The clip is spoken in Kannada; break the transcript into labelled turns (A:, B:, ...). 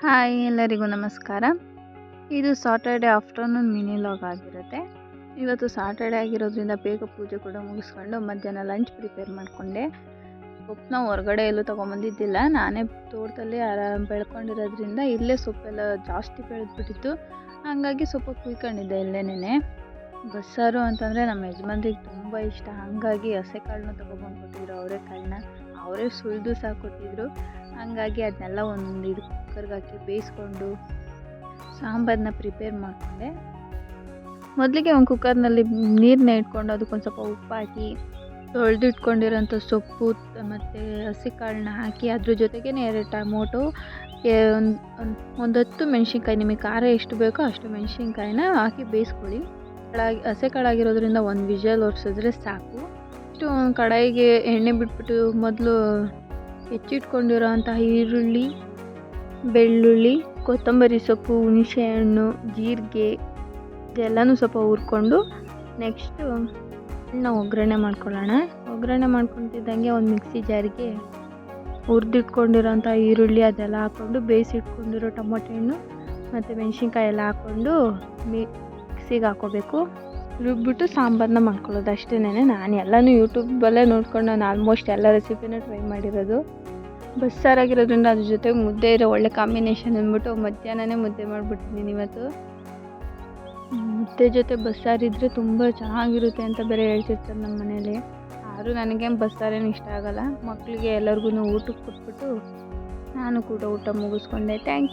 A: ಹಾಯ್ ಎಲ್ಲರಿಗೂ ನಮಸ್ಕಾರ. ಇದು ಸಾಟರ್ಡೆ ಆಫ್ಟರ್ನೂನ್ ಮಿನಿ ಲಾಗ್ ಆಗಿರುತ್ತೆ. ಇವತ್ತು ಸಾಟರ್ಡೆ ಆಗಿರೋದ್ರಿಂದ ಬೇಗ ಪೂಜೆ ಕೂಡ ಮುಗಿಸ್ಕೊಂಡು ಮಧ್ಯಾಹ್ನ ಲಂಚ್ ಪ್ರಿಪೇರ್ ಮಾಡಿಕೊಂಡೆ. ಸೊಪ್ಪನ್ನ ಹೊರಗಡೆ ಎಲ್ಲೂ ತೊಗೊಂಬಂದಿದ್ದಿಲ್ಲ, ನಾನೇ ತೋಟದಲ್ಲಿ ಬೆಳ್ಕೊಂಡಿರೋದ್ರಿಂದ ಇಲ್ಲೇ ಸೊಪ್ಪೆಲ್ಲ ಜಾಸ್ತಿ ಬೆಳೆದ್ಬಿಟ್ಟಿತ್ತು. ಹಾಗಾಗಿ ಸೊಪ್ಪು ಕುಯ್ಕೊಂಡಿದ್ದೆ ಇಲ್ಲೇನೆ. ಬಸ್ಸಾರು ಅಂತಂದರೆ ನಮ್ಮ ಯಜಮಾನ್ರಿಗೆ ತುಂಬ ಇಷ್ಟ. ಹಾಗಾಗಿ ಹಸೆ ಕಾಳನ್ನ ತೊಗೊಬಂದು ಕೊಟ್ಟಿದ್ರು, ಅವರೆಕಾಳನ್ನ ಅವರೇ ಸುಲಿದು ಸಹ ಕೊಟ್ಟಿದ್ರು. ಹಾಗಾಗಿ ಅದನ್ನೆಲ್ಲ ಒಂದು ಇದು ಕುಕ್ಕರ್ಗೆ ಹಾಕಿ ಬೇಯಿಸ್ಕೊಂಡು ಸಾಂಬಾರನ್ನ ಪ್ರಿಪೇರ್ ಮಾಡಿಕೊಂಡೆ. ಮೊದಲಿಗೆ ಒಂದು ಕುಕ್ಕರ್ನಲ್ಲಿ ನೀರನ್ನ ಇಟ್ಕೊಂಡು ಅದಕ್ಕೊಂದು ಸ್ವಲ್ಪ ಉಪ್ಪು ಹಾಕಿ ತೊಳೆದಿಟ್ಕೊಂಡಿರೋಂಥ ಸೊಪ್ಪು ಮತ್ತು ಹಸಿ ಕಾಳನ್ನ ಹಾಕಿ ಅದ್ರ ಜೊತೆಗೇ 2 ಟೊಮೊಟೊ, ಒಂದು 10 ಮೆಣಸಿನ್ಕಾಯಿ, ನಿಮಗೆ ಖಾರ ಎಷ್ಟು ಬೇಕೋ ಅಷ್ಟು ಮೆಣಸಿನ್ಕಾಯಿನ ಹಾಕಿ ಬೇಯಿಸ್ಕೊಳ್ಳಿ. ಹಸೆ ಕಾಳಾಗಿರೋದ್ರಿಂದ ಒಂದು ವಿಷಲ್ ಹೊರಿಸಿದ್ರೆ ಸಾಕು. ಇಷ್ಟು ಒಂದು ಕಡಾಯಿಗೆ ಎಣ್ಣೆ ಬಿಟ್ಬಿಟ್ಟು ಮೊದಲು ಹೆಚ್ಚಿಟ್ಕೊಂಡಿರೋಂತಹ ಈರುಳ್ಳಿ, ಬೆಳ್ಳುಳ್ಳಿ, ಕೊತ್ತಂಬರಿ ಸೊಪ್ಪು, ಹುಣಸೆಹಣ್ಣು, ಜೀರಿಗೆ ಇದೆಲ್ಲನೂ ಸ್ವಲ್ಪ ಹುರ್ಕೊಂಡು ನೆಕ್ಸ್ಟು ನಾವು ಒಗ್ಗರಣೆ ಮಾಡ್ಕೊಳ್ಳೋಣ. ಒಗ್ಗರಣೆ ಮಾಡ್ಕೊತಿದ್ದಂಗೆ ಒಂದು ಮಿಕ್ಸಿ ಜಾರಿಗೆ ಹುರಿದಿಟ್ಕೊಂಡಿರೋಂಥ ಈರುಳ್ಳಿ ಅದೆಲ್ಲ ಹಾಕ್ಕೊಂಡು ಬೇಯಿಸಿಟ್ಕೊಂಡಿರೋ ಟೊಮೊಟೊ ಹಣ್ಣು ಮತ್ತು ಮೆಣಸಿನ್ಕಾಯಿ ಎಲ್ಲ ಹಾಕ್ಕೊಂಡು ಮಿಕ್ಸಿಗೆ ಹಾಕ್ಕೋಬೇಕು. ರುಬ್ಬಿಟ್ಟು ಸಾಂಬಾರನ್ನ ಮಾಡ್ಕೊಳ್ಳೋದು ಅಷ್ಟೇನೆ. ನಾನು ಎಲ್ಲನೂ ಯೂಟ್ಯೂಬಲ್ಲೇ ನೋಡ್ಕೊಂಡು ನಾನು ಆಲ್ಮೋಸ್ಟ್ ಎಲ್ಲ ರೆಸಿಪಿನೂ ಟ್ರೈ ಮಾಡಿರೋದು. ಬಸ್ಸಾರಾಗಿರೋದ್ರಿಂದ ಅದ್ರ ಜೊತೆ ಮುದ್ದೆ ಇರೋ ಒಳ್ಳೆ ಕಾಂಬಿನೇಷನ್ ಅಂದ್ಬಿಟ್ಟು ಮಧ್ಯಾಹ್ನನೇ ಮುದ್ದೆ ಮಾಡಿಬಿಟ್ಟಿದ್ದೀನಿ ಇವತ್ತು. ಮುದ್ದೆ ಜೊತೆ ಬಸ್ಸಾರಿದ್ರೆ ತುಂಬ ಚೆನ್ನಾಗಿರುತ್ತೆ ಅಂತ ಬೇರೆ ಹೇಳ್ತಿರ್ತಾರೆ ನಮ್ಮ ಮನೇಲಿ. ಆದರೂ ನನಗೇನು ಬಸ್ಸಾರೇನು ಇಷ್ಟ ಆಗೋಲ್ಲ. ಮಕ್ಕಳಿಗೆ ಎಲ್ಲರಿಗೂ ಊಟಕ್ಕೆ ಕೊಟ್ಬಿಟ್ಟು ನಾನು ಕೂಡ ಊಟ ಮುಗಿಸ್ಕೊಂಡೆ. Thank you.